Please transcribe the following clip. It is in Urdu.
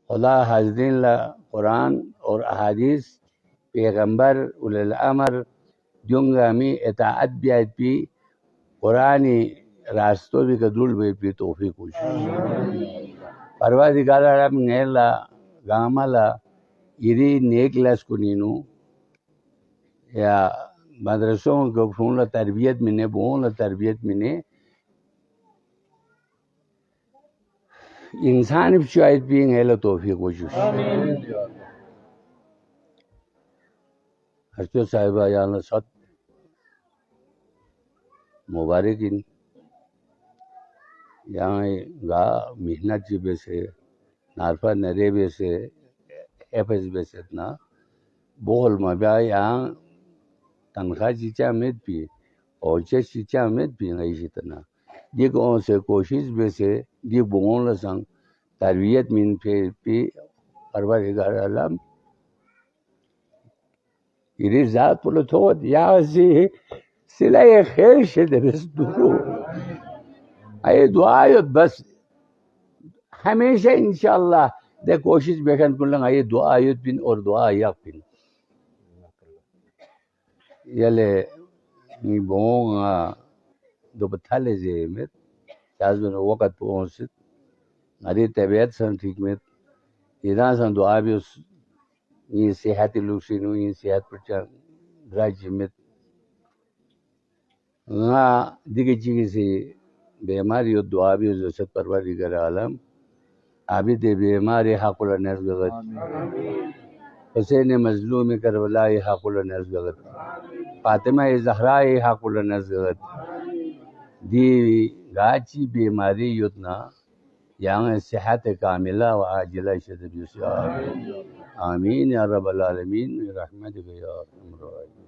خدا حاضرین لا قرآن اور احادیث پیغمبر اولی الامر جونگا می اطاعت بیایت پی قرآنی راستو بھی کدرول بے پی توفیق ہوش پروردگار عالم نیلا گاملا یری نیک لاس کنینو یا مدرسوں کو فون لا تربیت منے بون لا تربیت منے انسان بشاید بین ہے توفیق وجوش ہرچو صاحبہ یانا ست مبارکین یہاں گا محنت جی بیسے نارفا نرے بیسے ایپس بیسے اتنا بول مبیا یہاں تنخواہ چیچا امید بھی اور چیچا امید بھی نہیں جتنا دی کو سے کوشش بیسے دی بون لسنگ تربیت من پی پروردگار عالم یہ ذات پلو تھوت یا سی سلائے خیر شد رسدو اے دعایت بس ہمیشہ انشاءاللہ دے کوشش بیکن کلنگ اے دعایت بین اور دعا یک بین یلے نی بونگا دو بتھالے زیمت چازبن وقت پہنچت نری طبیعت سن ٹھیک میں ایدان سن دعا بھی اس یہ صحت لوسینو یہ صحت پر چاہ دراج جمت نا دیگه چیزی بیماری و دعا بھی زوجت پروردگار عالم عابد بیماری حق الناس بغت حسین مظلوم کربلا حق الناس بغت فاطمہ زہرا حق الناس بغت دی گاچی بیماری یتنا یہاں صحت کاملہ و عاجلہ شدید آمین یا رب العالمین رحمتک یا ارحم الراحمین.